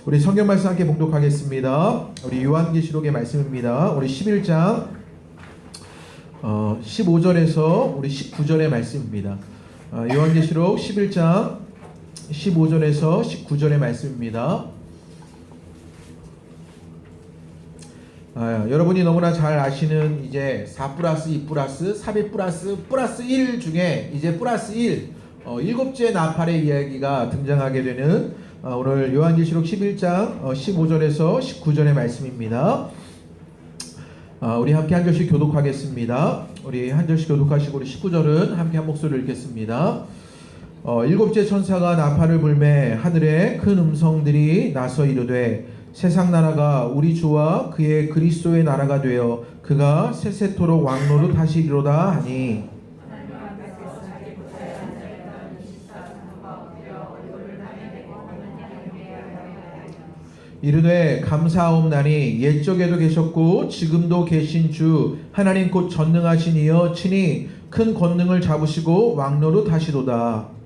우리 성경 말씀 함께 봉독하겠습니다. 우리 요한계시록의 말씀입니다. 우리 11장 15절에서 우리 19절의 말씀입니다. 요한계시록 11장 15절에서 19절의 말씀입니다. 여러분이 너무나 잘 아시는 이제 4 플러스 2 플러스 3일 플러스 1 중에 이제 플러스 1 일곱째 나팔의 이야기가 등장하게 되는 오늘 요한계시록 11장 15절에서 19절의 말씀입니다. 우리 함께 한 절씩 교독하겠습니다. 우리 한 절씩 교독하시고 우리 19절은 함께 한 목소리를 읽겠습니다. 일곱째 천사가 나팔을 불매 하늘에 큰 음성들이 나서 이르되 세상 나라가 우리 주와 그의 그리스도의 나라가 되어 그가 세세토록 왕노릇 하시리로다 하니 이르되 감사하옵나니 옛적에도 계셨고 지금도 계신 주 하나님 곧 전능하신 이여 친히 큰 권능을 잡으시고 왕노릇 하시도다.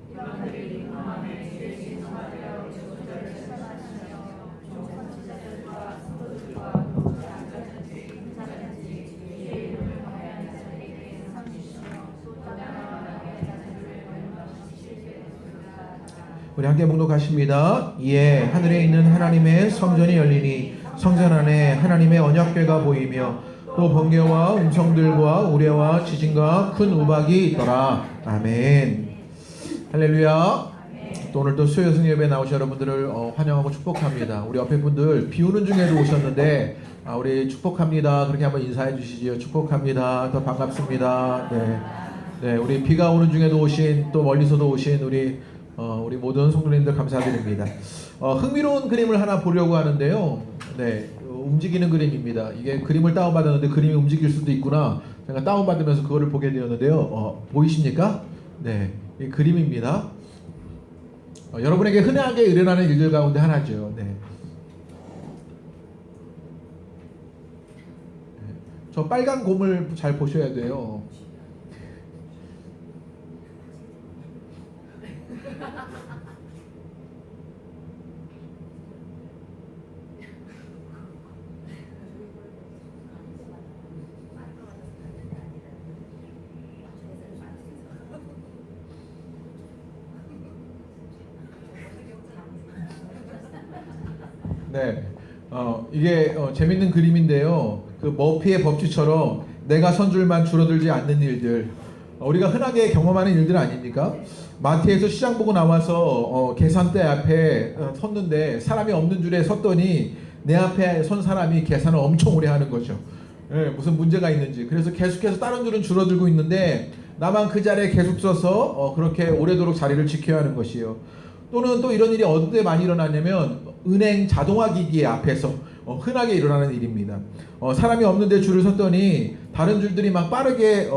우리 함께 봉독하십니다. 이에 하늘에 있는 하나님의 성전이 열리니 성전 안에 하나님의 언약궤가 보이며 또 번개와 음성들과 우레와 지진과 큰 우박이 있더라. 아멘. 할렐루야. 또 오늘 또 수요 예배 예배에 나오신 여러분들을 환영하고 축복합니다. 우리 옆에 분들 비 오는 중에도 오셨는데 우리 축복합니다. 그렇게 한번 인사해 주시지요. 축복합니다. 더 반갑습니다. 네, 우리 비가 오는 중에도 오신 또 멀리서도 오신 우리 모든 성도님들 감사드립니다. 흥미로운 그림을 하나 보려고 하는데요. 네, 움직이는 그림입니다. 이게 그림을 다운받았는데 그림이 움직일 수도 있구나. 제가 다운받으면서 그거를 보게 되었는데요. 보이십니까? 네, 이 그림입니다. 여러분에게 흔하게 일어나는 일들 가운데 하나죠. 네. 저 빨간 곰을 잘 보셔야 돼요. 네, 이게 재밌는 그림인데요. 그 머피의 법칙처럼 내가 선 줄만 줄어들지 않는 일들, 우리가 흔하게 경험하는 일들 아닙니까? 마트에서 시장 보고 나와서 계산대 앞에 섰는데 사람이 없는 줄에 섰더니 내 앞에 선 사람이 계산을 엄청 오래 하는 거죠. 네, 무슨 문제가 있는지. 그래서 계속해서 다른 줄은 줄어들고 있는데 나만 그 자리에 계속 서서 그렇게 오래도록 자리를 지켜야 하는 것이요. 또는 또 이런 일이 어디에 많이 일어나냐면 은행 자동화 기기 앞에서 흔하게 일어나는 일입니다. 사람이 없는데 줄을 섰더니 다른 줄들이 막 빠르게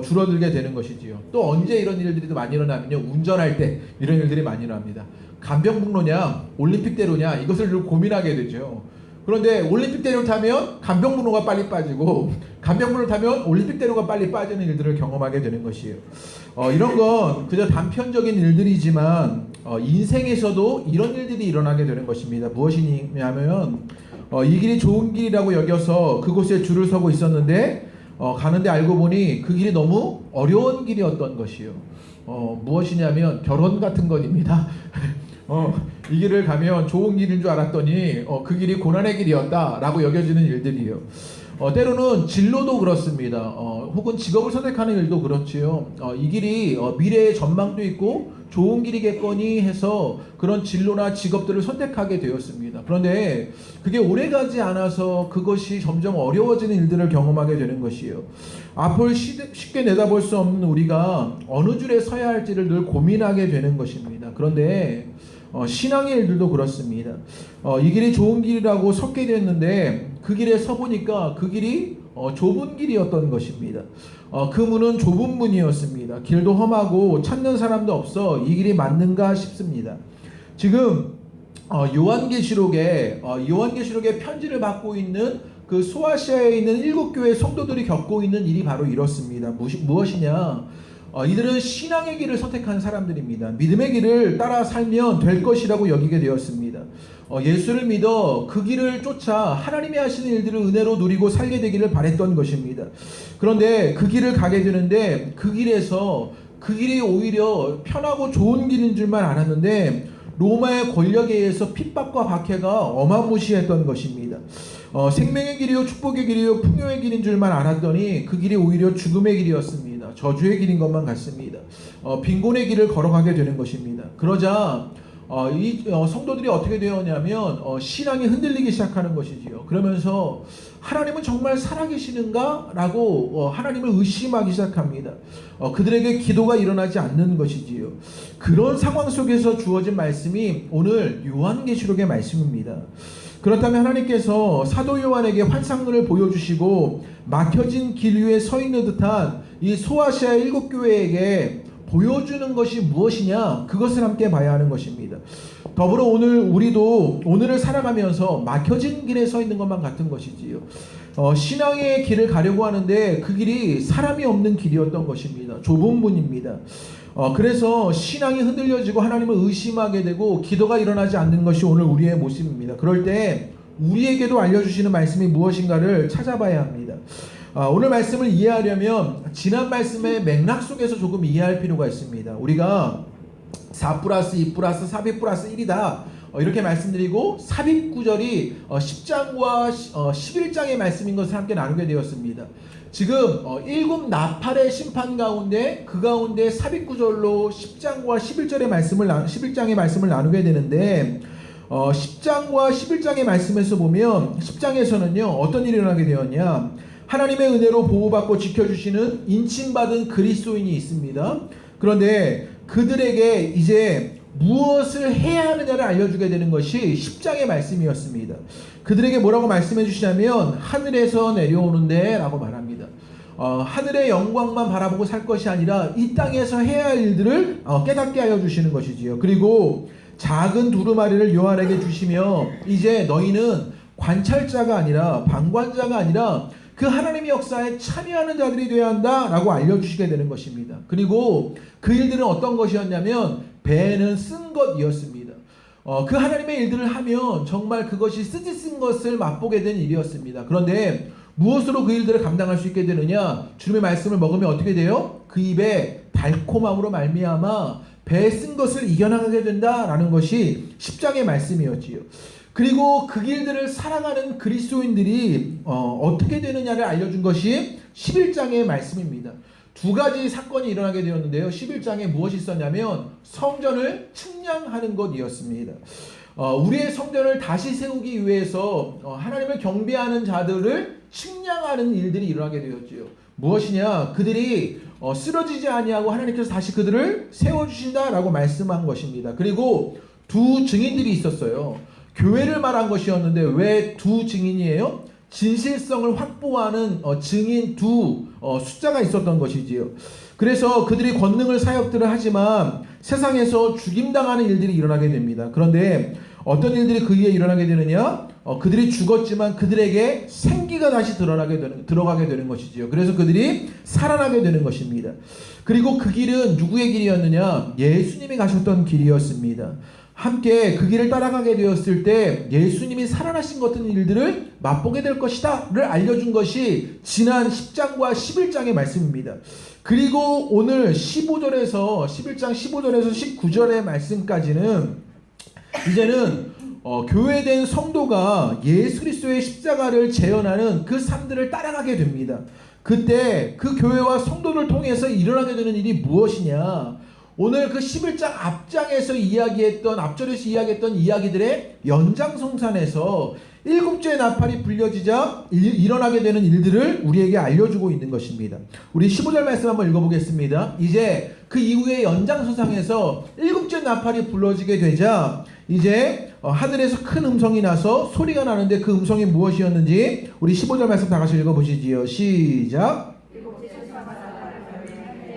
줄어들게 되는 것이지요. 또 언제 이런 일들이 더 많이 일어나면요, 운전할 때 이런 일들이 많이 일어납니다. 간병북로냐 올림픽대로냐 이것을 늘 고민하게 되죠. 그런데 올림픽대로를 타면 간병북로가 빨리 빠지고 간병북로를 타면 올림픽대로가 빨리 빠지는 일들을 경험하게 되는 것이에요. 이런 건 그저 단편적인 일들이지만 인생에서도 이런 일들이 일어나게 되는 것입니다. 무엇이냐면 이 길이 좋은 길이라고 여겨서 그곳에 줄을 서고 있었는데 가는데 알고 보니 그 길이 너무 어려운 길이었던 것이요. 무엇이냐면 결혼 같은 것입니다. 이 길을 가면 좋은 길인 줄 알았더니 그 길이 고난의 길이었다라고 여겨지는 일들이요. 때로는 진로도 그렇습니다. 혹은 직업을 선택하는 일도 그렇지요. 이 길이 미래의 전망도 있고 좋은 길이겠거니 해서 그런 진로나 직업들을 선택하게 되었습니다. 그런데 그게 오래가지 않아서 그것이 점점 어려워지는 일들을 경험하게 되는 것이에요. 앞을 쉽게 내다볼 수 없는 우리가 어느 줄에 서야 할지를 늘 고민하게 되는 것입니다. 그런데 신앙의 일들도 그렇습니다. 이 길이 좋은 길이라고 섰게 됐는데 그 길에 서보니까 그 길이 좁은 길이었던 것입니다. 그 문은 좁은 문이었습니다. 길도 험하고 찾는 사람도 없어 이 길이 맞는가 싶습니다. 지금 요한계시록에 편지를 받고 있는 그 소아시아에 있는 7교회 성도들이 겪고 있는 일이 바로 이렇습니다. 무엇이냐? 이들은 신앙의 길을 선택한 사람들입니다. 믿음의 길을 따라 살면 될 것이라고 여기게 되었습니다. 예수를 믿어 그 길을 쫓아 하나님이 하시는 일들을 은혜로 누리고 살게 되기를 바랬던 것입니다. 그런데 그 길을 가게 되는데 그 길이 오히려 편하고 좋은 길인 줄만 알았는데 로마의 권력에 의해서 핍박과 박해가 어마무시했던 것입니다. 생명의 길이요 축복의 길이요 풍요의 길인 줄만 알았더니 그 길이 오히려 죽음의 길이었습니다. 저주의 길인 것만 같습니다. 빈곤의 길을 걸어가게 되는 것입니다. 그러자 이 성도들이 어떻게 되었냐면 신앙이 흔들리기 시작하는 것이지요. 그러면서 하나님은 정말 살아계시는가? 라고 하나님을 의심하기 시작합니다. 그들에게 기도가 일어나지 않는 것이지요. 그런 상황 속에서 주어진 말씀이 오늘 요한계시록의 말씀입니다. 그렇다면 하나님께서 사도 요한에게 환상을 보여주시고 막혀진 길 위에 서 있는 듯한 이 소아시아 7교회에게 보여주는 것이 무엇이냐? 그것을 함께 봐야 하는 것입니다. 더불어 우리도 오늘을 살아가면서 막혀진 길에 서 있는 것만 같은 것이지요. 신앙의 길을 가려고 하는데 그 길이 사람이 없는 길이었던 것입니다. 좁은 분입니다. 그래서 신앙이 흔들려지고 하나님을 의심하게 되고 기도가 일어나지 않는 것이 오늘 우리의 모습입니다. 그럴 때 우리에게도 알려주시는 말씀이 무엇인가를 찾아봐야 합니다. 오늘 말씀을 이해하려면 지난 말씀의 맥락 속에서 조금 이해할 필요가 있습니다. 우리가 4 플러스 2 플러스 4비 플러스 1이다 이렇게 말씀드리고 삽입구절이 10장과 11장의 말씀인 것을 함께 나누게 되었습니다. 지금 7 나팔의 심판 가운데 그 가운데 삽입구절로 10장과 11장의 말씀을 나누게 되는데 10장과 11장의 말씀에서 보면 10장에서는요 어떤 일이 일어나게 되었냐, 하나님의 은혜로 보호받고 지켜주시는 인침받은 그리스도인이 있습니다. 그런데 그들에게 이제 무엇을 해야 하느냐를 알려주게 되는 것이 10장의 말씀이었습니다. 그들에게 뭐라고 말씀해 주시냐면 하늘에서 내려오는데 라고 말합니다. 하늘의 영광만 바라보고 살 것이 아니라 이 땅에서 해야 할 일들을 깨닫게 하여 주시는 것이지요. 그리고 작은 두루마리를 요한에게 주시며 이제 너희는 관찰자가 아니라 방관자가 아니라 그 하나님의 역사에 참여하는 자들이 되어야 한다라고 알려주시게 되는 것입니다. 그리고 그 일들은 어떤 것이었냐면 배는 쓴 것이었습니다. 그 하나님의 일들을 하면 정말 그것이 쓰디 쓴 것을 맛보게 된 일이었습니다. 그런데 무엇으로 그 일들을 감당할 수 있게 되느냐? 주님의 말씀을 먹으면 어떻게 돼요? 그 입에 달콤함으로 말미암아 배 쓴 것을 이겨나가게 된다라는 것이 10장의 말씀이었지요. 그리고 그 길들을 살아가는 그리스도인들이 어떻게 되느냐를 알려준 것이 11장의 말씀입니다. 두 가지 사건이 일어나게 되었는데요. 11장에 무엇이 있었냐면 성전을 측량하는 것이었습니다. 우리의 성전을 다시 세우기 위해서 하나님을 경배하는 자들을 측량하는 일들이 일어나게 되었지요. 무엇이냐? 그들이 쓰러지지 아니하고 하나님께서 다시 그들을 세워주신다라고 말씀한 것입니다. 그리고 두 증인들이 있었어요. 교회를 말한 것이었는데 왜 두 증인이에요? 진실성을 확보하는 증인 두 숫자가 있었던 것이지요. 그래서 그들이 권능을 사역들을 하지만 세상에서 죽임당하는 일들이 일어나게 됩니다. 그런데 어떤 일들이 그 위에 일어나게 되느냐? 그들이 죽었지만 그들에게 생기가 다시 들어가게 되는 것이지요. 그래서 그들이 살아나게 되는 것입니다. 그리고 그 길은 누구의 길이었느냐? 예수님이 가셨던 길이었습니다. 함께 그 길을 따라가게 되었을 때 예수님이 살아나신 같은 일들을 맛보게 될 것이다를 알려준 것이 지난 10장과 11장의 말씀입니다. 그리고 오늘 11장 15절에서 19절의 말씀까지는 이제는 교회된 성도가 예수 그리스도의 십자가를 재현하는 그 삶들을 따라가게 됩니다. 그때 그 교회와 성도를 통해서 일어나게 되는 일이 무엇이냐? 오늘 그 11장 앞절에서 이야기했던 이야기들의 연장성산에서 7주의 나팔이 불려지자 일어나게 되는 일들을 우리에게 알려주고 있는 것입니다. 우리 15절 말씀 한번 읽어보겠습니다. 이제 그 이후의 연장선상에서 7주의 나팔이 불러지게 되자 이제 하늘에서 큰 음성이 나서 소리가 나는데 그 음성이 무엇이었는지 우리 15절 말씀 다 같이 읽어보시지요. 시작.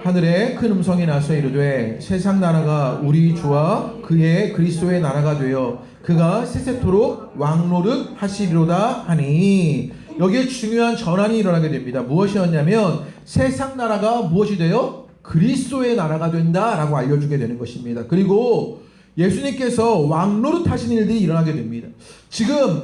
하늘에 큰 음성이 나서 이르되 세상 나라가 우리 주와 그의 그리스도의 나라가 되어 그가 세세토록 왕노릇 하시리로다 하니, 여기에 중요한 전환이 일어나게 됩니다. 무엇이었냐면 세상 나라가 무엇이 돼요? 그리스도의 나라가 된다라고 알려주게 되는 것입니다. 그리고 예수님께서 왕노릇 하시는 일들이 일어나게 됩니다. 지금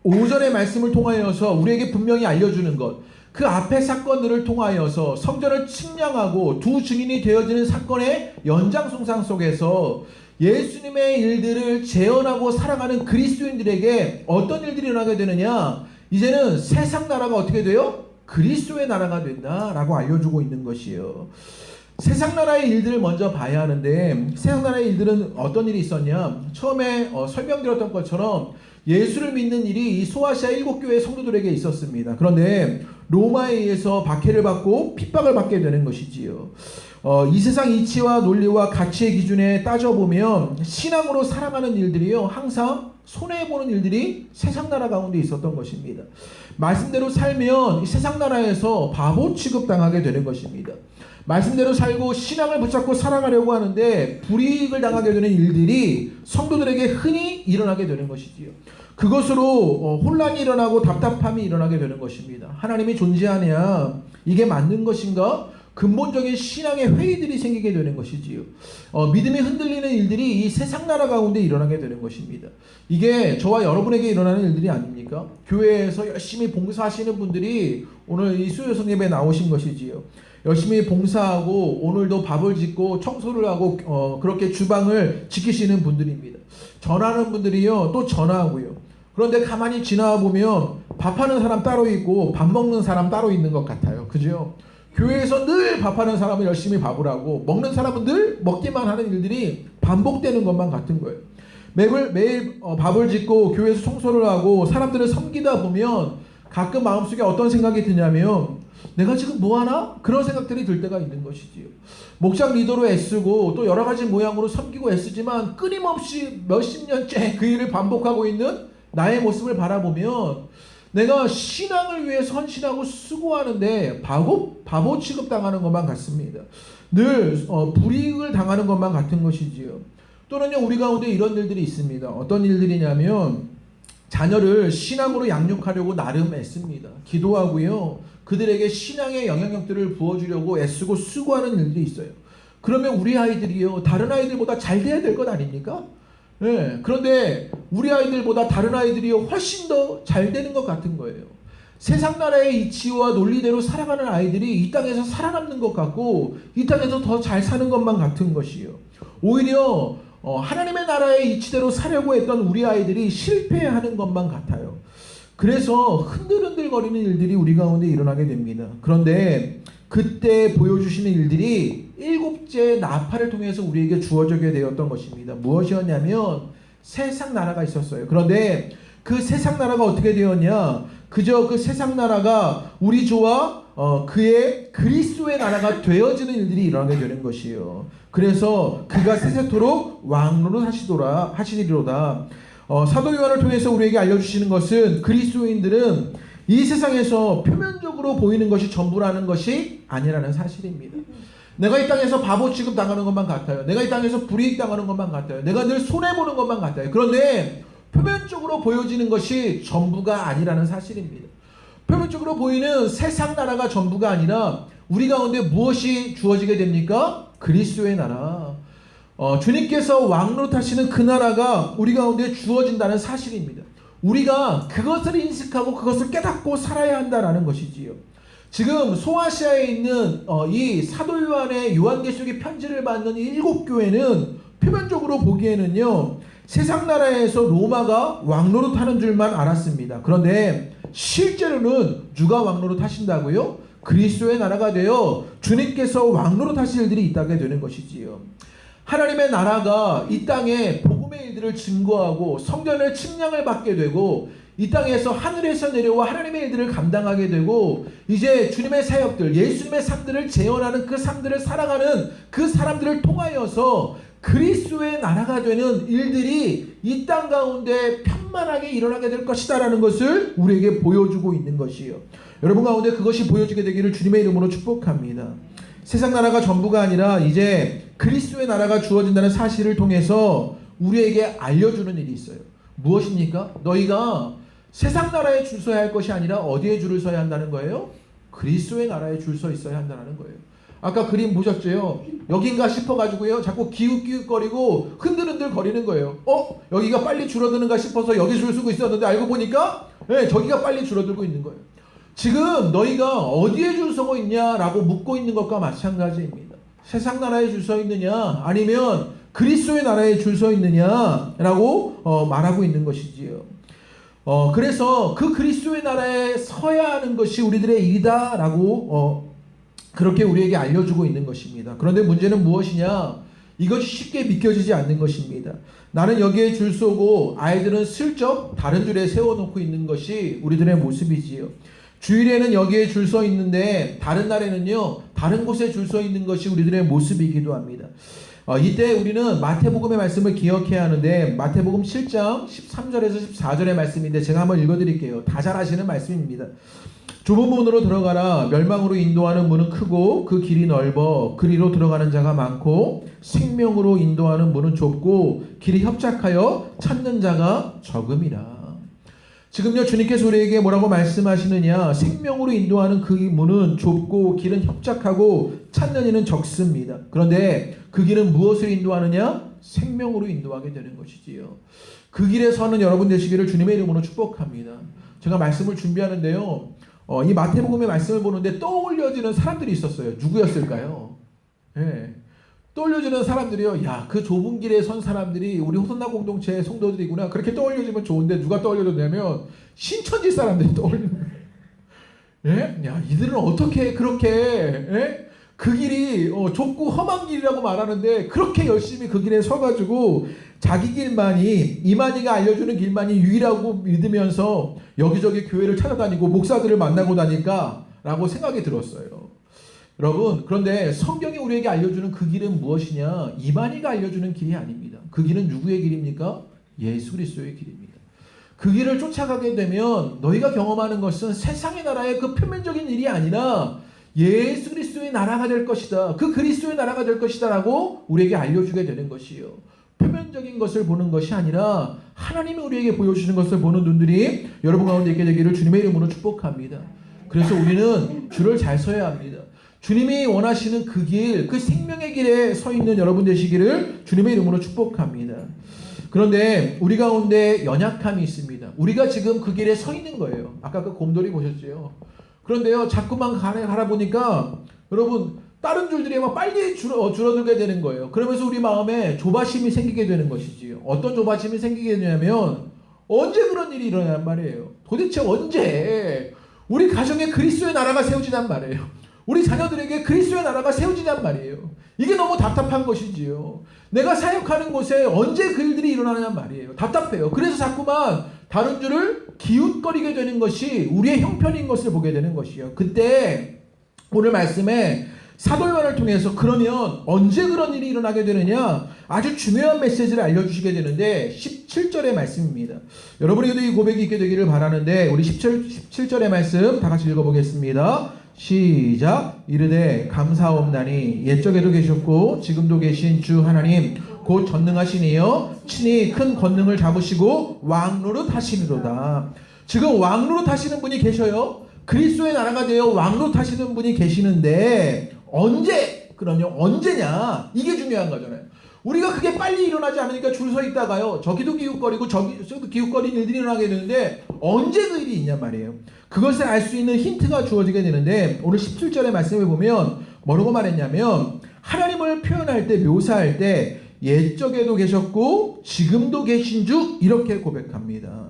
15절의 말씀을 통하여서 우리에게 분명히 알려주는 것, 그 앞의 사건들을 통하여서 성전을 측량하고 두 증인이 되어지는 사건의 연장선상 속에서 예수님의 일들을 재현하고 살아가는 그리스도인들에게 어떤 일들이 일어나게 되느냐, 이제는 세상 나라가 어떻게 돼요? 그리스도의 나라가 된다라고 알려주고 있는 것이에요. 세상 나라의 일들을 먼저 봐야 하는데, 세상 나라의 일들은 어떤 일이 있었냐, 처음에 설명드렸던 것처럼 예수를 믿는 일이 이 소아시아 7교회 성도들에게 있었습니다. 그런데 로마에 의해서 박해를 받고 핍박을 받게 되는 것이지요. 이 세상 이치와 논리와 가치의 기준에 따져보면 신앙으로 살아가는 일들이요, 항상 손해보는 일들이 세상 나라 가운데 있었던 것입니다. 말씀대로 살면 이 세상 나라에서 바보 취급당하게 되는 것입니다. 말씀대로 살고 신앙을 붙잡고 살아가려고 하는데 불이익을 당하게 되는 일들이 성도들에게 흔히 일어나게 되는 것이지요. 그것으로 혼란이 일어나고 답답함이 일어나게 되는 것입니다. 하나님이 존재하냐, 이게 맞는 것인가, 근본적인 신앙의 회의들이 생기게 되는 것이지요. 믿음이 흔들리는 일들이 이 세상 나라 가운데 일어나게 되는 것입니다. 이게 저와 여러분에게 일어나는 일들이 아닙니까? 교회에서 열심히 봉사하시는 분들이 오늘 이 수요 성예배에 나오신 것이지요. 열심히 봉사하고 오늘도 밥을 짓고 청소를 하고 그렇게 주방을 지키시는 분들입니다. 전하는 분들이요, 또 전하고요. 그런데 가만히 지나와 보면 밥하는 사람 따로 있고 밥 먹는 사람 따로 있는 것 같아요. 그죠? 교회에서 늘 밥하는 사람은 열심히 밥을 하고 먹는 사람은 늘 먹기만 하는 일들이 반복되는 것만 같은 거예요. 매일 밥을 짓고 교회에서 청소를 하고 사람들을 섬기다 보면 가끔 마음속에 어떤 생각이 드냐면, 내가 지금 뭐하나? 그런 생각들이 들 때가 있는 것이지요. 목장 리더로 애쓰고 또 여러 가지 모양으로 섬기고 애쓰지만 끊임없이 몇십 년째 그 일을 반복하고 있는 나의 모습을 바라보면 내가 신앙을 위해 헌신하고 수고하는데 바보 취급당하는 것만 같습니다. 늘 불이익을 당하는 것만 같은 것이지요. 또는요, 우리 가운데 이런 일들이 있습니다. 어떤 일들이냐면 자녀를 신앙으로 양육하려고 나름 애씁니다. 기도하고요, 그들에게 신앙의 영향력들을 부어주려고 애쓰고 수고하는 일들이 있어요. 그러면 우리 아이들이요, 다른 아이들보다 잘 돼야 될 것 아닙니까? 네, 그런데 우리 아이들보다 다른 아이들이 훨씬 더 잘 되는 것 같은 거예요. 세상 나라의 이치와 논리대로 살아가는 아이들이 이 땅에서 살아남는 것 같고 이 땅에서 더 잘 사는 것만 같은 것이요. 오히려 하나님의 나라의 이치대로 살려고 했던 우리 아이들이 실패하는 것만 같아요. 그래서 흔들흔들거리는 일들이 우리 가운데 일어나게 됩니다. 그런데 그때 보여주시는 일들이 7째 나팔을 통해서 우리에게 주어지게 되었던 것입니다. 무엇이었냐면 세상 나라가 있었어요. 그런데 그 세상 나라가 어떻게 되었냐? 그저 그 세상 나라가 우리 주와 그의 그리스도의 나라가 되어지는 일들이 일어나게 되는 것이에요. 그래서 그가 세세토록 왕노릇 하시리로다. 사도 요한을 통해서 우리에게 알려주시는 것은 그리스도인들은 이 세상에서 표면적으로 보이는 것이 전부라는 것이 아니라는 사실입니다. 내가 이 땅에서 바보 취급 당하는 것만 같아요. 내가 이 땅에서 불이익 당하는 것만 같아요. 내가 늘 손해보는 것만 같아요. 그런데 표면적으로 보여지는 것이 전부가 아니라는 사실입니다. 표면적으로 보이는 세상 나라가 전부가 아니라 우리 가운데 무엇이 주어지게 됩니까? 그리스도의 나라. 주님께서 왕노릇하시는 그 나라가 우리 가운데 주어진다는 사실입니다. 우리가 그것을 인식하고 그것을 깨닫고 살아야 한다는 것이지요. 지금 소아시아에 있는 이 사도 요한의 요한계시록의 편지를 받는 이 7교회는 표면적으로 보기에는요, 세상 나라에서 로마가 왕노릇하는 줄만 알았습니다. 그런데 실제로는 누가 왕노릇 하신다고요? 그리스도의 나라가 되어 주님께서 왕노릇 하실 일들이 있다게 되는 것이지요. 하나님의 나라가 이 땅에 복음의 일들을 증거하고 성전을 침량을 받게 되고 이 땅에서 하늘에서 내려와 하나님의 일들을 감당하게 되고 이제 주님의 사역들, 예수님의 삶들을 재현하는 그 삶들을 살아가는 그 사람들을 통하여서 그리스도의 나라가 되는 일들이 이 땅 가운데 편만하게 일어나게 될 것이다라는 것을 우리에게 보여주고 있는 것이요. 여러분 가운데 그것이 보여지게 되기를 주님의 이름으로 축복합니다. 세상 나라가 전부가 아니라 이제 그리스도의 나라가 주어진다는 사실을 통해서 우리에게 알려주는 일이 있어요. 무엇입니까? 너희가 세상 나라에 줄 서야 할 것이 아니라 어디에 줄을 서야 한다는 거예요? 그리스도의 나라에 줄 서 있어야 한다는 거예요. 아까 그림 보셨죠? 여긴가 싶어가지고요. 자꾸 기웃기웃거리고 흔들흔들 거리는 거예요. 여기가 빨리 줄어드는가 싶어서 여기 줄 서고 있었는데 알고 보니까 저기가 빨리 줄어들고 있는 거예요. 지금 너희가 어디에 줄 서고 있냐라고 묻고 있는 것과 마찬가지입니다. 세상 나라에 줄 서 있느냐 아니면 그리스도의 나라에 줄 서 있느냐라고 말하고 있는 것이지요. 그래서 그 그리스도의 나라에 서야 하는 것이 우리들의 일이다라고 그렇게 우리에게 알려주고 있는 것입니다. 그런데 문제는 무엇이냐? 이것이 쉽게 믿겨지지 않는 것입니다. 나는 여기에 줄 서고 아이들은 슬쩍 다른 줄에 세워놓고 있는 것이 우리들의 모습이지요. 주일에는 여기에 줄 서 있는데 다른 날에는요 다른 곳에 줄 서 있는 것이 우리들의 모습이기도 합니다. 이때 우리는 마태복음의 말씀을 기억해야 하는데 마태복음 7장 13절에서 14절의 말씀인데 제가 한번 읽어드릴게요. 다 잘 아시는 말씀입니다. 좁은 문으로 들어가라. 멸망으로 인도하는 문은 크고 그 길이 넓어 그리로 들어가는 자가 많고 생명으로 인도하는 문은 좁고 길이 협착하여 찾는 자가 적음이라. 지금요 주님께서 우리에게 뭐라고 말씀하시느냐? 생명으로 인도하는 그 문은 좁고 길은 협착하고 찾는 이는 적습니다. 그런데 그 길은 무엇을 인도하느냐? 생명으로 인도하게 되는 것이지요. 그 길에 서는 여러분 되시기를 주님의 이름으로 축복합니다. 제가 말씀을 준비하는데요. 이 마태복음의 말씀을 보는데 떠올려지는 사람들이 있었어요. 누구였을까요? 떠올려지는 사람들이요. 야, 그 좁은 길에 선 사람들이 우리 호선나 공동체의 성도들이구나. 그렇게 떠올려지면 좋은데 누가 떠올려졌냐면 신천지 사람들이 떠올리는 거예요. 야, 이들은 어떻게 그렇게 그 길이 좁고 험한 길이라고 말하는데 그렇게 열심히 그 길에 서가지고 자기 길만이 이만희가 알려주는 길만이 유일하고 믿으면서 여기저기 교회를 찾아다니고 목사들을 만나고 다니까 라고 생각이 들었어요. 여러분, 그런데 성경이 우리에게 알려주는 그 길은 무엇이냐? 이만희가 알려주는 길이 아닙니다. 그 길은 누구의 길입니까? 예수 그리스도의 길입니다. 그 길을 쫓아가게 되면 너희가 경험하는 것은 세상의 나라의 그 표면적인 일이 아니라 예수 그리스도의 나라가 될 것이다. 그 그리스도의 나라가 될 것이다 라고 우리에게 알려주게 되는 것이요. 표면적인 것을 보는 것이 아니라 하나님이 우리에게 보여주시는 것을 보는 눈들이 여러분 가운데 있게 되기를 주님의 이름으로 축복합니다. 그래서 우리는 줄을 잘 서야 합니다. 주님이 원하시는 그 길, 그 생명의 길에 서 있는 여러분 되시기를 주님의 이름으로 축복합니다. 그런데 우리 가운데 연약함이 있습니다. 우리가 지금 그 길에 서 있는 거예요. 아까 그 곰돌이 보셨죠? 그런데요, 자꾸만 가라 보니까 여러분 다른 줄들이 막 빨리 줄어들게 되는 거예요. 그러면서 우리 마음에 조바심이 생기게 되는 것이지요. 어떤 조바심이 생기게 되냐면 언제 그런 일이 일어나는 말이에요. 도대체 언제 우리 가정에 그리스도의 나라가 세워지단 말이에요. 우리 자녀들에게 그리스도의 나라가 세워지단 말이에요. 이게 너무 답답한 것이지요. 내가 사역하는 곳에 언제 그 일들이 일어나느냐 말이에요. 답답해요. 그래서 자꾸만 다른 줄을 기웃거리게 되는 것이 우리의 형편인 것을 보게 되는 것이요. 그때 오늘 말씀에 사도 요한을 통해서 그러면 언제 그런 일이 일어나게 되느냐? 아주 중요한 메시지를 알려주시게 되는데 17절의 말씀입니다. 여러분에게도 이 고백이 있게 되기를 바라는데 우리 17절의 말씀 다 같이 읽어보겠습니다. 시작. 이르되 감사옵나니 옛적에도 계셨고 지금도 계신 주 하나님 곧 전능하시니여 친히 큰 권능을 잡으시고 왕노릇 하시리로다. 지금 왕노릇 하시는 분이 계셔요. 그리스도의 나라가 되어 왕노릇 하시는 분이 계시는데 언제? 그럼요. 언제냐? 이게 중요한 거잖아요. 우리가 그게 빨리 일어나지 않으니까 줄 서 있다가요. 저기도 기웃거리고 저기도 기웃거리는 일들이 일어나게 되는데 언제 그 일이 있냔 말이에요. 그것을 알 수 있는 힌트가 주어지게 되는데 오늘 17절의 말씀을 보면 뭐라고 말했냐면 하나님을 표현할 때 묘사할 때 옛적에도 계셨고 지금도 계신 주 이렇게 고백합니다.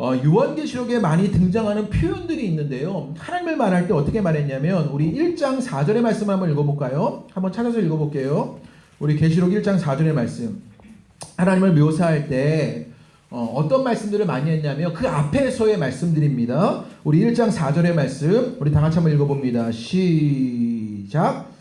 요한계시록에 많이 등장하는 표현들이 있는데요. 하나님을 말할 때 어떻게 말했냐면 우리 1장 4절의 말씀 한번 읽어볼까요? 한번 찾아서 읽어볼게요. 우리 계시록 1장 4절의 말씀. 하나님을 묘사할 때 어떤 말씀들을 많이 했냐면 그 앞에서의 말씀들입니다. 우리 1장 4절의 말씀 우리 다 같이 한번 읽어봅니다. 시작.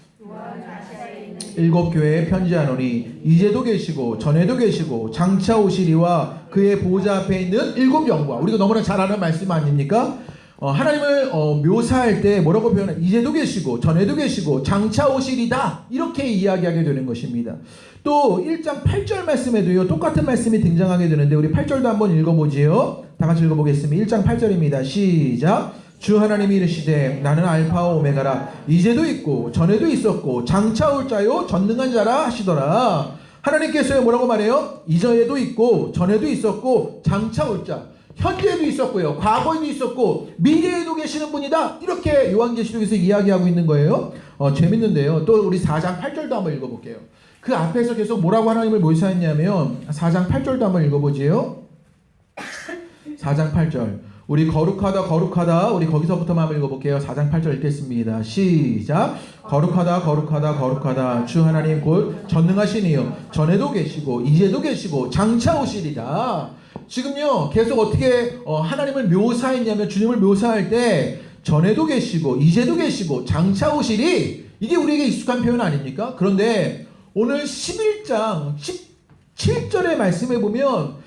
일곱 교회에 편지하노니 이제도 계시고 전에도 계시고 장차 오시리와 그의 보좌 앞에 있는 일곱 영과 우리가 너무나 잘 아는 말씀 아닙니까? 하나님을 묘사할 때 뭐라고 표현해? 이제도 계시고 전에도 계시고 장차 오시리다 이렇게 이야기하게 되는 것입니다. 또 1장 8절 말씀에도요 똑같은 말씀이 등장하게 되는데 우리 8절도 한번 읽어보지요. 다 같이 읽어보겠습니다. 1장 8절입니다. 시작. 주 하나님이 이르시되 나는 알파와 오메가라. 이제도 있고 전에도 있었고 장차 올 자요 전능한 자라 하시더라. 하나님께서 뭐라고 말해요? 이전에도 있고 전에도 있었고 장차 올 자, 현재에도 있었고요, 과거에도 있었고 미래에도 계시는 분이다. 이렇게 요한계시록에서 이야기하고 있는 거예요. 재밌는데요. 또 우리 4장 8절도 한번 읽어볼게요. 그 앞에서 계속 뭐라고 하나님을 묘사했냐면 4장 8절도 한번 읽어보지요. 4장 8절. 우리 거룩하다 거룩하다, 우리 거기서부터만 한번 읽어볼게요. 4장 8절 읽겠습니다. 시작. 거룩하다 거룩하다 거룩하다 주 하나님 곧 전능하신 이요 전에도 계시고 이제도 계시고 장차 오시리다. 지금요 계속 어떻게 하나님을 묘사했냐면, 주님을 묘사할 때 전에도 계시고 이제도 계시고 장차 오시리, 이게 우리에게 익숙한 표현 아닙니까? 그런데 오늘 11장 17절의 말씀에 보면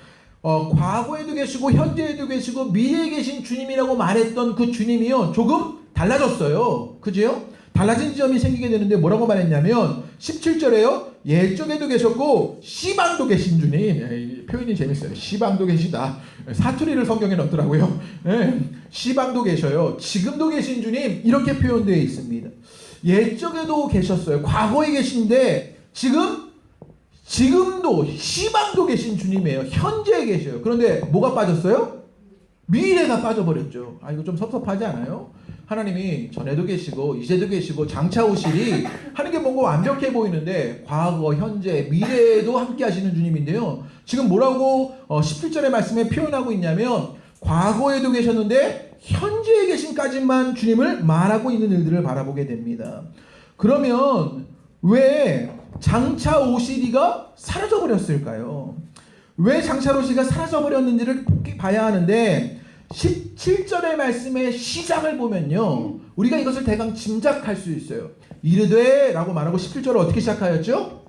과거에도 계시고 현재에도 계시고 미래에 계신 주님이라고 말했던 그 주님이요 조금 달라졌어요. 그죠? 달라진 지점이 생기게 되는데 뭐라고 말했냐면 17절에요 예적에도 계셨고 시방도 계신 주님. 표현이 재밌어요. 시방도 계시다. 사투리를 성경에 넣더라고요. 시방도 계셔요. 지금도 계신 주님, 이렇게 표현되어 있습니다. 예적에도 계셨어요. 과거에 계신데 지금도 시방도 계신 주님이에요. 현재에 계셔요. 그런데 뭐가 빠졌어요? 미래가 빠져버렸죠. 이거 좀 섭섭하지 않아요? 하나님이 전에도 계시고 이제도 계시고 장차 오시리 하는 게 뭔가 완벽해 보이는데 과거, 현재, 미래에도 함께 하시는 주님인데요. 지금 뭐라고 17절의 말씀에 표현하고 있냐면 과거에도 계셨는데 현재에 계신까지만 주님을 말하고 있는 일들을 바라보게 됩니다. 그러면 왜 장차 오시리가 사라져버렸을까요? 왜 장차 오시리가 사라져버렸는지를 봐야 하는데 17절의 말씀의 시작을 보면요 우리가 이것을 대강 짐작할 수 있어요. 이르되 라고 말하고 17절을 어떻게 시작하였죠?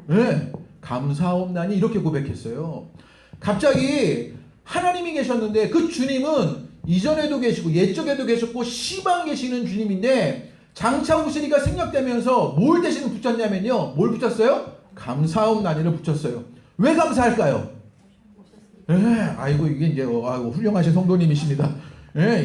네, 감사옵나니 이렇게 고백했어요. 갑자기 하나님이 계셨는데 그 주님은 이전에도 계시고 옛적에도 계셨고 시방 계시는 주님인데 장차 오시리가 생략되면서 뭘 대신 붙였냐면요. 뭘 붙였어요? 감사옵나니를 붙였어요. 왜 감사할까요? 아이고 이게 이제 아이고 훌륭하신 성도님이십니다.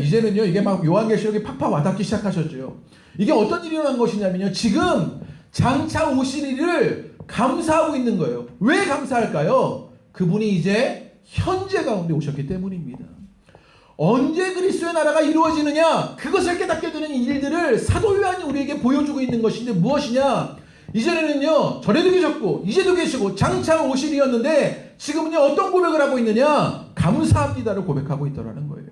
이제는요 이게 막 요한계시록이 팍팍 와닿기 시작하셨죠. 이게 어떤 일이 일어난 것이냐면요. 지금 장차 오시리를 감사하고 있는 거예요. 왜 감사할까요? 그분이 이제 현재 가운데 오셨기 때문입니다. 언제 그리스도의 나라가 이루어지느냐, 그것을 깨닫게 되는 일들을 사도 요한이 우리에게 보여주고 있는 것인데 무엇이냐, 이전에는요 전에도 계셨고 이제도 계시고 장차 오시리였는데 지금은요 어떤 고백을 하고 있느냐, 감사합니다를 고백하고 있더라는 거예요.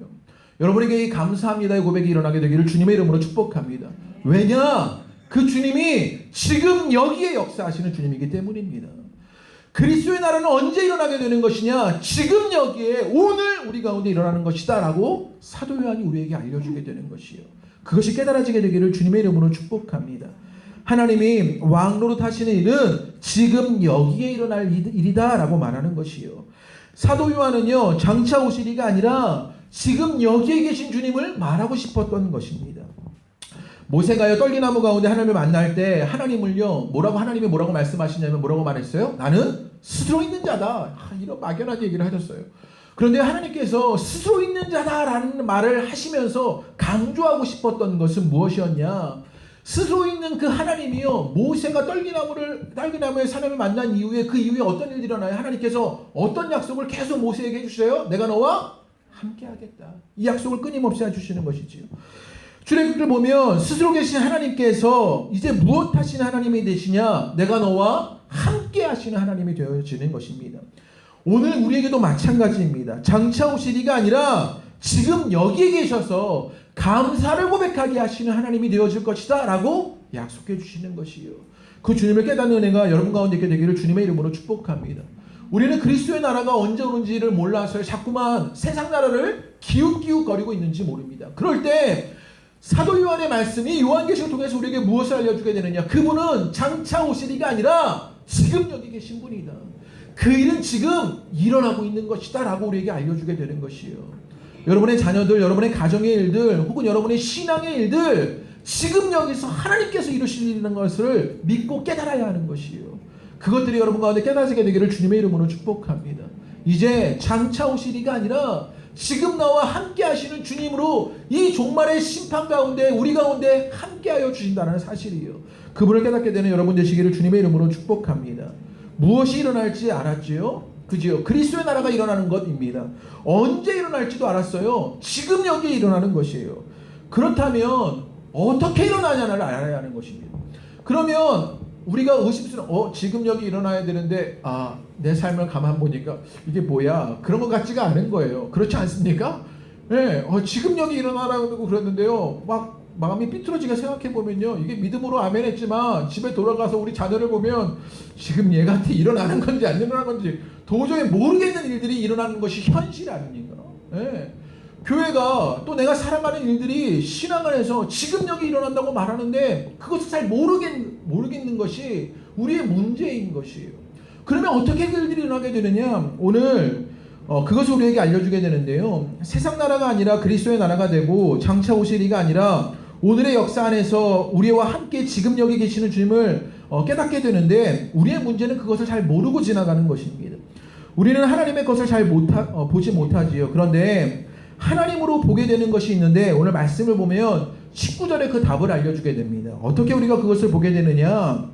여러분에게 이 감사합니다의 고백이 일어나게 되기를 주님의 이름으로 축복합니다. 왜냐, 그 주님이 지금 여기에 역사하시는 주님이기 때문입니다. 그리스도의 나라는 언제 일어나게 되는 것이냐, 지금 여기에 오늘 우리 가운데 일어나는 것이다 라고 사도 요한이 우리에게 알려주게 되는 것이요, 그것이 깨달아지게 되기를 주님의 이름으로 축복합니다. 하나님이 왕노릇 하시는 일은 지금 여기에 일어날 일이다 라고 말하는 것이요, 사도 요한은요 장차 오시리가 아니라 지금 여기에 계신 주님을 말하고 싶었던 것입니다. 모세가요 떨기나무 가운데 하나님을 만날 때 하나님을요 하나님이 뭐라고 말씀하시냐면 뭐라고 말했어요? 나는 스스로 있는 자다. 이런 막연한 얘기를 하셨어요. 그런데 하나님께서 스스로 있는 자다라는 말을 하시면서 강조하고 싶었던 것은 무엇이었냐, 스스로 있는 그 하나님이요 모세가 떨기나무의 사람을 만난 이후에 그 이후에 어떤 일이 일어나요? 하나님께서 어떤 약속을 계속 모세에게 해주셔요? 내가 너와 함께 하겠다. 이 약속을 끊임없이 해주시는 것이지요. 출애굽기를 보면 스스로 계신 하나님께서 이제 무엇 하시는 하나님이 되시냐, 내가 너와 함께 하시는 하나님이 되어지는 것입니다. 오늘 우리에게도 마찬가지입니다. 장차 오시리가 아니라 지금 여기에 계셔서 감사를 고백하게 하시는 하나님이 되어질 것이다 라고 약속해 주시는 것이요, 그 주님을 깨닫는 은혜가 여러분 가운데 있게 되기를 주님의 이름으로 축복합니다. 우리는 그리스도의 나라가 언제 오는지를 몰라서 자꾸만 세상 나라를 기웃기웃거리고 있는지 모릅니다. 그럴 때 사도 요한의 말씀이 요한계시록을 통해서 우리에게 무엇을 알려주게 되느냐, 그분은 장차 오시리가 아니라 지금 여기 계신 분이다. 그 일은 지금 일어나고 있는 것이다 라고 우리에게 알려주게 되는 것이요, 여러분의 자녀들, 여러분의 가정의 일들, 혹은 여러분의 신앙의 일들, 지금 여기서 하나님께서 이루시는 것을 믿고 깨달아야 하는 것이요, 그것들이 여러분 가운데 깨달아지게 되기를 주님의 이름으로 축복합니다. 이제 장차 오시리가 아니라 지금 나와 함께 하시는 주님으로 이 종말의 심판 가운데 우리 가운데 함께하여 주신다는 사실이에요. 그분을 깨닫게 되는 여러분 되시기를 주님의 이름으로 축복합니다. 무엇이 일어날지 알았지요? 그지요? 그리스도의 나라가 일어나는 것입니다. 언제 일어날지도 알았어요. 지금 여기에 일어나는 것이에요. 그렇다면 어떻게 일어나냐를 알아야 하는 것입니다. 그러면 우리가 의심스러운 지금 여기 일어나야 되는데 내 삶을 가만 보니까 이게 뭐야? 그런 것 같지가 않은 거예요. 그렇지 않습니까? 네, 지금 여기 일어나라고 그랬는데요. 막 마음이 삐뚤어지게 생각해 보면요, 이게 믿음으로 아멘했지만 집에 돌아가서 우리 자녀를 보면 지금 얘한테 일어나는 건지 안 일어나는 건지 도저히 모르겠는 일들이 일어나는 것이 현실 아닙니까? 네. 교회가 또 내가 살아가는 일들이 신앙 안에서 지금 여기 일어난다고 말하는데 그것을 잘 모르겠는 것이 우리의 문제인 것이에요. 그러면 어떻게 그 일들이 일어나게 되느냐? 오늘 그것을 우리에게 알려주게 되는데요. 세상 나라가 아니라 그리스도의 나라가 되고 장차 오실 이가 아니라 오늘의 역사 안에서 우리와 함께 지금 여기 계시는 주님을 깨닫게 되는데 우리의 문제는 그것을 잘 모르고 지나가는 것입니다. 우리는 하나님의 것을 잘 보지 못하지요. 그런데 하나님으로 보게 되는 것이 있는데 오늘 말씀을 보면 19절에 그 답을 알려주게 됩니다. 어떻게 우리가 그것을 보게 되느냐?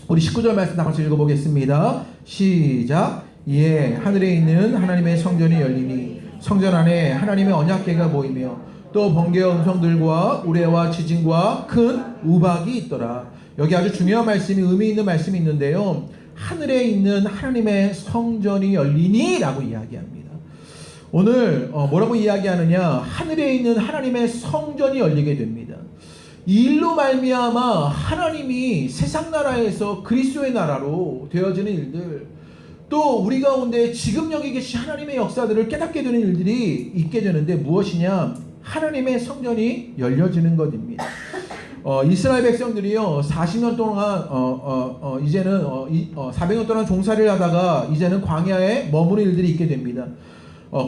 우리 19절 말씀 다 같이 읽어보겠습니다. 시작. 예, 하늘에 있는 하나님의 성전이 열리니 성전 안에 하나님의 언약궤가 보이며 또 번개와 음성들과 우레와 지진과 큰 우박이 있더라. 여기 아주 중요한 말씀이 의미 있는 말씀이 있는데요. 하늘에 있는 하나님의 성전이 열리니 라고 이야기합니다. 오늘 뭐라고 이야기하느냐? 하늘에 있는 하나님의 성전이 열리게 됩니다. 이 일로 말미암아 하나님이 세상 나라에서 그리스도의 나라로 되어지는 일들, 또 우리 가운데 지금 여기 계신 하나님의 역사들을 깨닫게 되는 일들이 있게 되는데 무엇이냐? 하나님의 성전이 열려지는 것입니다. 이스라엘 백성들이요 40년 동안 이제는 400년 동안 종살이를 하다가 이제는 광야에 머무는 일들이 있게 됩니다.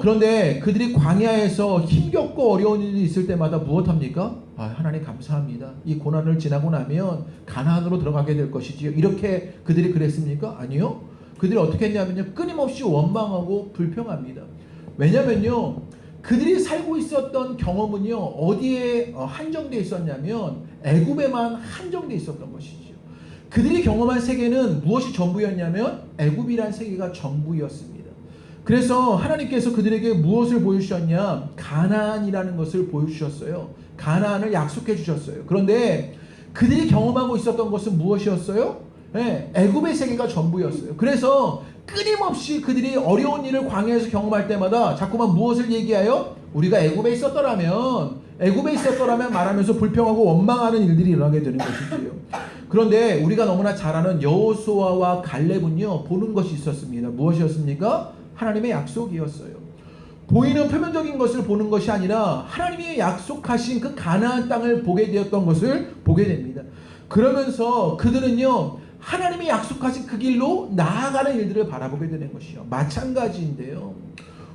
그런데 그들이 광야에서 힘겹고 어려운 일이 있을 때마다 무엇합니까? 하나님 감사합니다. 이 고난을 지나고 나면 가나안으로 들어가게 될 것이지요. 이렇게 그들이 그랬습니까? 아니요. 그들이 어떻게 했냐면요, 끊임없이 원망하고 불평합니다. 왜냐면요, 그들이 살고 있었던 경험은요 어디에 한정되어 있었냐면 애굽에만 한정되어 있었던 것이죠. 그들이 경험한 세계는 무엇이 전부였냐면 애굽이란 세계가 전부였습니다. 그래서 하나님께서 그들에게 무엇을 보여주셨냐? 가나안이라는 것을 보여주셨어요. 가나안을 약속해 주셨어요. 그런데 그들이 경험하고 있었던 것은 무엇이었어요? 네, 애굽의 세계가 전부였어요. 그래서 끊임없이 그들이 어려운 일을 광야에서 경험할 때마다 자꾸만 무엇을 얘기하여? 우리가 애굽에 있었더라면 말하면서 불평하고 원망하는 일들이 일어나게 되는 것이지요. 그런데 우리가 너무나 잘 아는 여호수아와 갈렙은요 보는 것이 있었습니다. 무엇이었습니까? 하나님의 약속이었어요. 보이는 표면적인 것을 보는 것이 아니라 하나님이 약속하신 그 가나안 땅을 보게 되었던 것을 보게 됩니다. 그러면서 그들은요 하나님이 약속하신 그 길로 나아가는 일들을 바라보게 되는 것이요. 마찬가지인데요.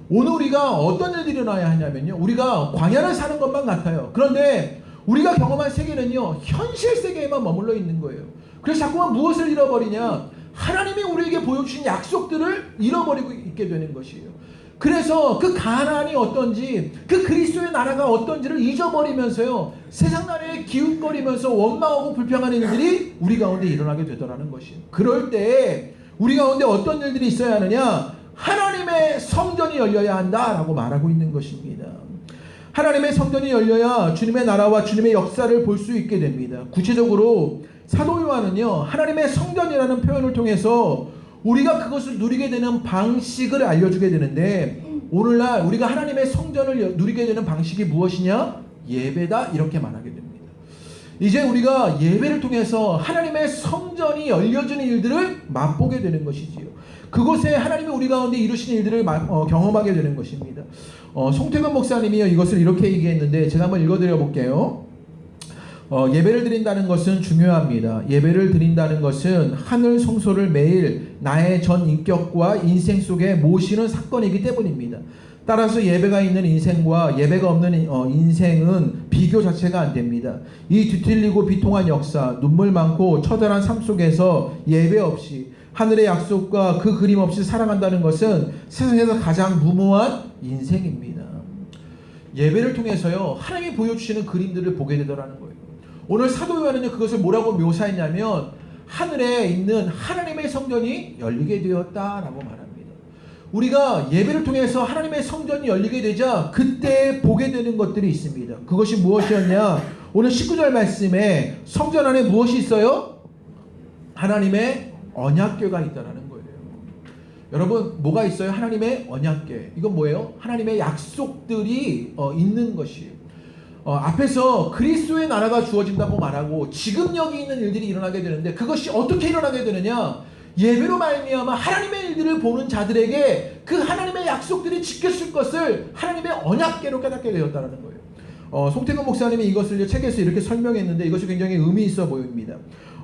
오늘 우리가 어떤 일들이 일어나야 하냐면요, 우리가 광야를 사는 것만 같아요. 그런데 우리가 경험한 세계는요 현실 세계에만 머물러 있는 거예요. 그래서 자꾸만 무엇을 잃어버리냐? 하나님이 우리에게 보여주신 약속들을 잃어버리고 있게 되는 것이에요. 그래서 그 가나안이 어떤지, 그 그리스도의 나라가 어떤지를 잊어버리면서요 세상 나라에 기웃거리면서 원망하고 불평하는 일들이 우리 가운데 일어나게 되더라는 것이에요. 그럴 때 우리 가운데 어떤 일들이 있어야 하느냐? 하나님의 성전이 열려야 한다라고 말하고 있는 것입니다. 하나님의 성전이 열려야 주님의 나라와 주님의 역사를 볼 수 있게 됩니다. 구체적으로 사도 요한은요 하나님의 성전이라는 표현을 통해서 우리가 그것을 누리게 되는 방식을 알려주게 되는데, 오늘날 우리가 하나님의 성전을 누리게 되는 방식이 무엇이냐? 예배다, 이렇게 말하게 됩니다. 이제 우리가 예배를 통해서 하나님의 성전이 열려지는 일들을 맛보게 되는 것이지요. 그곳에 하나님이 우리 가운데 이루신 일들을 경험하게 되는 것입니다. 송태근 목사님이요 이것을 이렇게 얘기했는데 제가 한번 읽어드려 볼게요. 예배를 드린다는 것은 중요합니다. 예배를 드린다는 것은 하늘 성소를 매일 나의 전 인격과 인생 속에 모시는 사건이기 때문입니다. 따라서 예배가 있는 인생과 예배가 없는 인생은 비교 자체가 안 됩니다. 이 뒤틀리고 비통한 역사, 눈물 많고 처절한 삶 속에서 예배 없이 하늘의 약속과 그 그림 없이 살아간다는 것은 세상에서 가장 무모한 인생입니다. 예배를 통해서요 하나님이 보여주시는 그림들을 보게 되더라는 거예요. 오늘 사도 요한은요 그것을 뭐라고 묘사했냐면 하늘에 있는 하나님의 성전이 열리게 되었다라고 말합니다. 우리가 예배를 통해서 하나님의 성전이 열리게 되자 그때 보게 되는 것들이 있습니다. 그것이 무엇이었냐? 오늘 19절 말씀에 성전 안에 무엇이 있어요? 하나님의 언약궤가 있다라는 거예요. 여러분 뭐가 있어요? 하나님의 언약궤. 이건 뭐예요? 하나님의 약속들이 있는 것이에요. 앞에서 그리스도의 나라가 주어진다고 말하고 지금 여기 있는 일들이 일어나게 되는데 그것이 어떻게 일어나게 되느냐? 예배로 말미암아 하나님의 일들을 보는 자들에게 그 하나님의 약속들이 지켰을 것을 하나님의 언약궤로 깨닫게 되었다는 거예요. 송태근 목사님이 이것을 책에서 이렇게 설명했는데 이것이 굉장히 의미 있어 보입니다.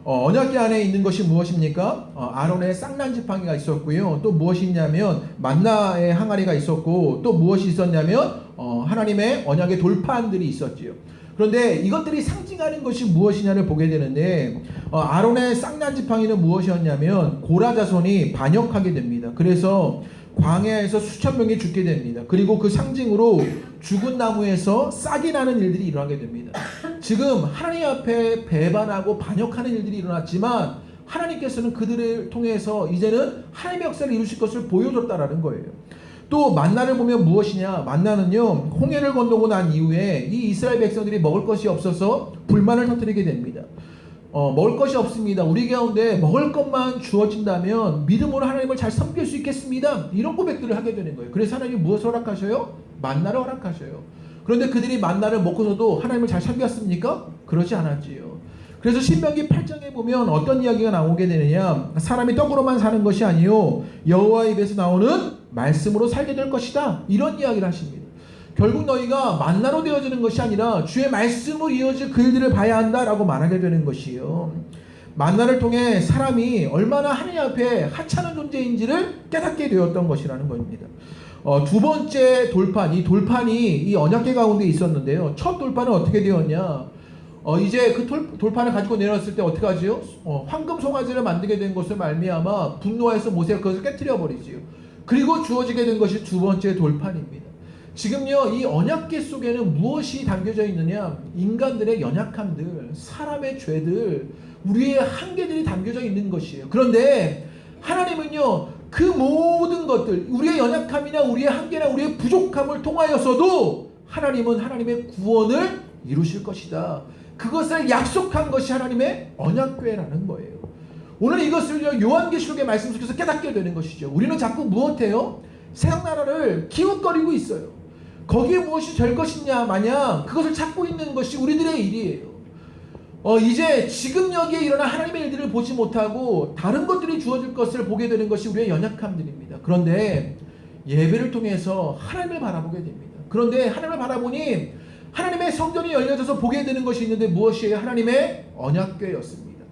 언약궤 안에 있는 것이 무엇입니까? 아론의 쌍난 지팡이가 있었고요. 또 무엇이 있냐면 만나의 항아리가 있었고 또 무엇이 있었냐면 하나님의 언약의 돌판들이 있었지요. 그런데 이것들이 상징하는 것이 무엇이냐를 보게 되는데 아론의 쌍난 지팡이는 무엇이었냐면 고라 자손이 반역하게 됩니다. 그래서 광야에서 수천 명이 죽게 됩니다. 그리고 그 상징으로 죽은 나무에서 싹이 나는 일들이 일어나게 됩니다. 지금 하나님 앞에 배반하고 반역하는 일들이 일어났지만 하나님께서는 그들을 통해서 이제는 하나님의 역사를 이루실 것을 보여줬다라는 거예요. 또 만나를 보면 무엇이냐? 만나는요 홍해를 건너고 난 이후에 이 이스라엘 백성들이 먹을 것이 없어서 불만을 터뜨리게 됩니다. 먹을 것이 없습니다. 우리 가운데 먹을 것만 주어진다면 믿음으로 하나님을 잘 섬길 수 있겠습니다. 이런 고백들을 하게 되는 거예요. 그래서 하나님이 무엇을 허락하셔요? 만나를 허락하셔요. 그런데 그들이 만나를 먹고서도 하나님을 잘 섬겼습니까? 그러지 않았지요. 그래서 신명기 8장에 보면 어떤 이야기가 나오게 되느냐? 사람이 떡으로만 사는 것이 아니요 여호와 입에서 나오는 말씀으로 살게 될 것이다. 이런 이야기를 하십니다. 결국 너희가 만나로 되어지는 것이 아니라 주의 말씀으로 이어질 그 일들을 봐야 한다라고 말하게 되는 것이요. 만나를 통해 사람이 얼마나 하나님 앞에 하찮은 존재인지를 깨닫게 되었던 것이라는 겁니다. 두 번째 돌판, 이 돌판이 이 언약궤 가운데 있었는데요. 첫 돌판은 어떻게 되었냐? 이제 그 돌판을 가지고 내려왔을 때 어떻게 하지요? 황금 송아지를 만들게 된 것을 말미암아 분노해서 모세가 그것을 깨트려 버리지요. 그리고 주어지게 된 것이 두 번째 돌판입니다. 지금요 이 언약궤 속에는 무엇이 담겨져 있느냐? 인간들의 연약함들, 사람의 죄들, 우리의 한계들이 담겨져 있는 것이에요. 그런데 하나님은요 그 모든 것들, 우리의 연약함이나 우리의 한계나 우리의 부족함을 통하여서도 하나님은 하나님의 구원을 이루실 것이다. 그것을 약속한 것이 하나님의 언약궤라는 거예요. 오늘 이것을 요한계시록의 말씀 속에서 깨닫게 되는 것이죠. 우리는 자꾸 무엇해요? 세상 나라를 기웃거리고 있어요. 거기에 무엇이 될 것이냐 마냥 그것을 찾고 있는 것이 우리들의 일이에요. 이제 지금 여기에 일어난 하나님의 일들을 보지 못하고 다른 것들이 주어질 것을 보게 되는 것이 우리의 연약함들입니다. 그런데 예배를 통해서 하나님을 바라보게 됩니다. 그런데 하나님을 바라보니 하나님의 성전이 열려져서 보게 되는 것이 있는데 무엇이에요? 하나님의 언약궤였습니다.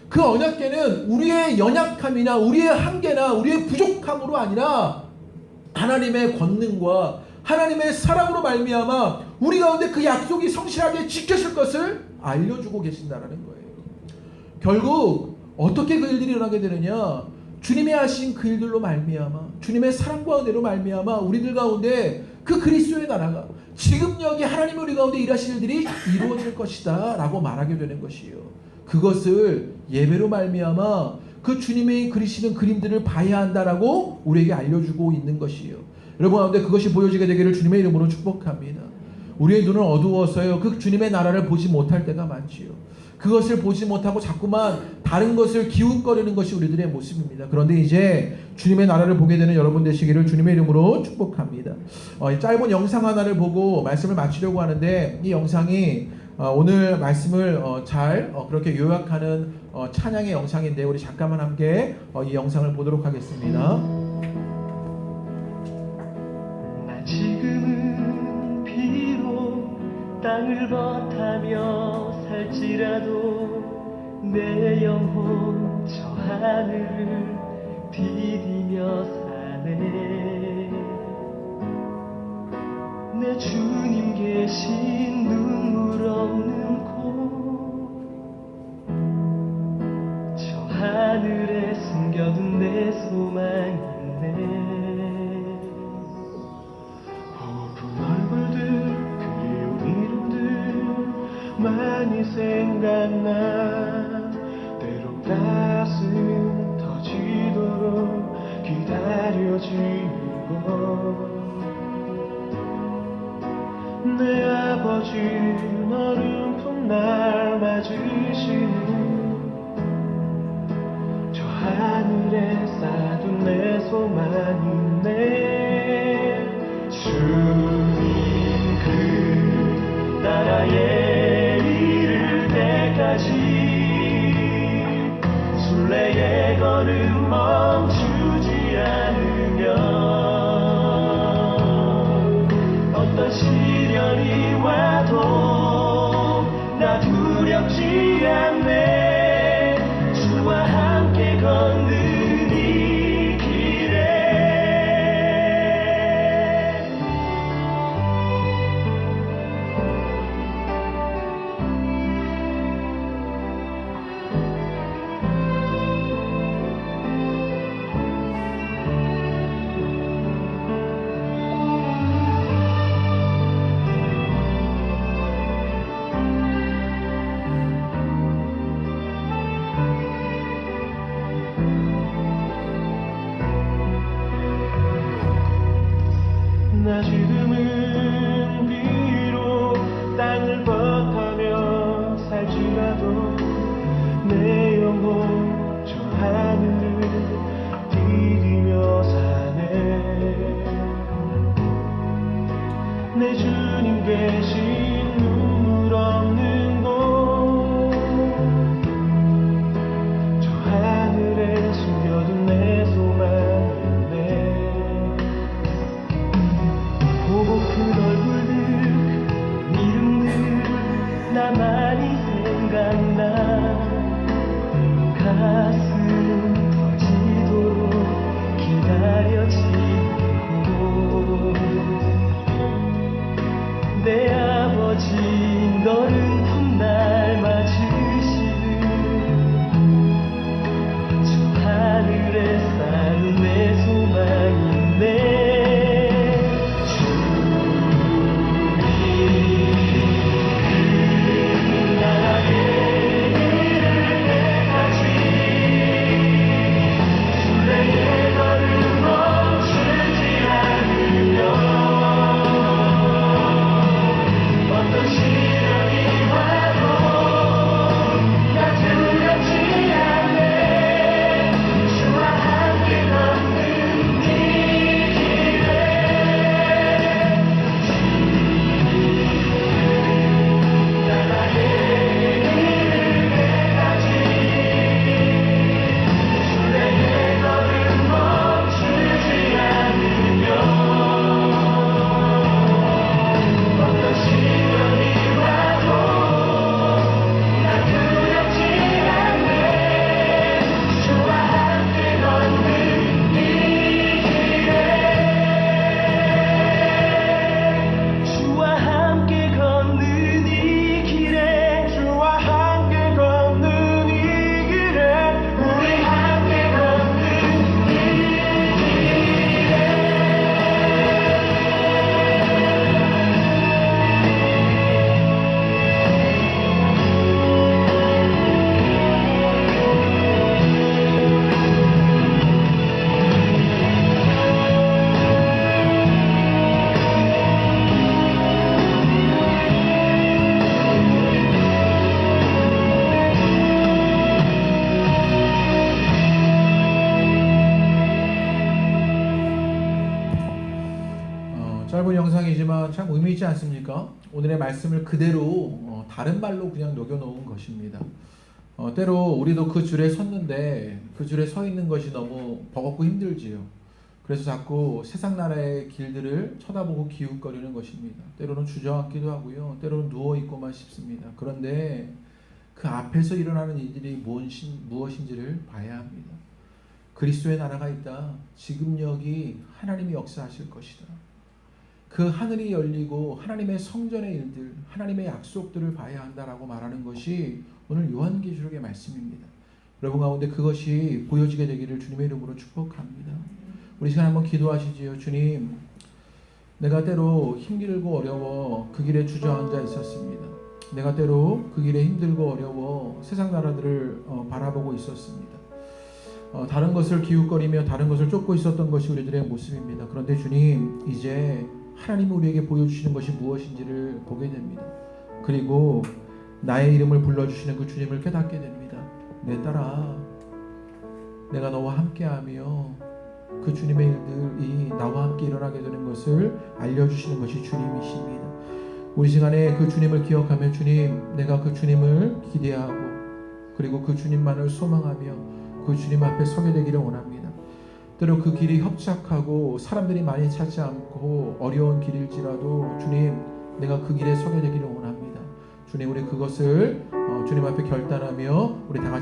그 언약궤는 우리의 연약함이나 우리의 한계나 우리의 부족함으로 아니라 하나님의 권능과 하나님의 사랑으로 말미암아 우리 가운데 그 약속이 성실하게 지켜질 것을 알려주고 계신다는 거예요. 결국 어떻게 그 일들이 일어나게 되느냐? 주님이 하신 그 일들로 말미암아 주님의 사랑과 은혜로 말미암아 우리들 가운데 그 그리스도의 나라가 지금 여기 하나님이 우리 가운데 일하실 일들이 이루어질 것이다 라고 말하게 되는 것이에요. 그것을 예배로 말미암아 그 주님의 그리시는 그림들을 봐야 한다라고 우리에게 알려주고 있는 것이에요. 여러분 가운데 그것이 보여지게 되기를 주님의 이름으로 축복합니다. 우리의 눈은 어두워서요 그 주님의 나라를 보지 못할 때가 많지요. 그것을 보지 못하고 자꾸만 다른 것을 기웃거리는 것이 우리들의 모습입니다. 그런데 이제 주님의 나라를 보게 되는 여러분 되시기를 주님의 이름으로 축복합니다. 짧은 영상 하나를 보고 말씀을 마치려고 하는데 이 영상이 오늘 말씀을 잘 그렇게 요약하는 찬양의 영상인데 우리 잠깐만 함께 이 영상을 보도록 하겠습니다. 지금은 비록 땅을 버타며 살지라도 내 영혼 저 하늘을 디디며 사네. 내 주님 계신 눈물 없는 곳 저 하늘에 숨겨둔 내 소망이 있네. 얼굴들 내 아버지 너른 풋날 맞으시는 저 하늘에 쌓둔 내 소망이네. 주님 그 나라에 이를 때까지 순례의 걸음 멈추지 않으면 어떤 시련이 와도 나 두렵지 않네. 주와 함께 걷는 이 길에 나 지금은 비록 땅을 벗하며 살지라도 내 영혼 저 하늘을 디디며 사네. 내 주님 계신 눈물 없는 곳 저 하늘에 숨겨둔 내 소망인데 보고 그 얼굴들 이름들 나만이 생각나. 가슴 터지도록 기다려지고 내 아버지 너를 풋날 맞으시는 저 하늘에 쌓은 내 소망이네. 짧은 영상이지만 참 의미 있지 않습니까? 오늘의 말씀을 그대로 다른 말로 그냥 녹여놓은 것입니다. 때로 우리도 그 줄에 섰는데 그 줄에 서 있는 것이 너무 버겁고 힘들지요. 그래서 자꾸 세상 나라의 길들을 쳐다보고 기웃거리는 것입니다. 때로는 주저앉기도 하고요. 때로는 누워있고만 싶습니다. 그런데 그 앞에서 일어나는 일들이 무엇인지를 봐야 합니다. 그리스도의 나라가 있다. 지금 여기 하나님이 역사하실 것이다. 그 하늘이 열리고 하나님의 성전의 일들, 하나님의 약속들을 봐야 한다라고 말하는 것이 오늘 요한계시록의 말씀입니다. 여러분 가운데 그것이 보여지게 되기를 주님의 이름으로 축복합니다. 우리 시간 한번 기도하시지요. 주님, 내가 때로 힘들고 어려워 그 길에 주저앉아 있었습니다. 내가 때로 그 길에 힘들고 어려워 세상 나라들을 바라보고 있었습니다. 다른 것을 기웃거리며 다른 것을 쫓고 있었던 것이 우리들의 모습입니다. 그런데 주님, 이제 하나님이 우리에게 보여주시는 것이 무엇인지를 보게 됩니다. 그리고 나의 이름을 불러주시는 그 주님을 깨닫게 됩니다. 내 딸아, 내가 너와 함께하며 그 주님의 일들이 나와 함께 일어나게 되는 것을 알려주시는 것이 주님이십니다. 우리 시간에 그 주님을 기억하며 주님, 내가 그 주님을 기대하고 그리고 그 주님만을 소망하며 그 주님 앞에 서게 되기를 원합니다. 때로 그 길이 협착하고 사람들이 많이 찾지 않고 어려운 길일지라도 주님, 내가 그 길에 서게 되기를 원합니다. 주님, 우리 그것을 주님 앞에 결단하며 우리 다 같이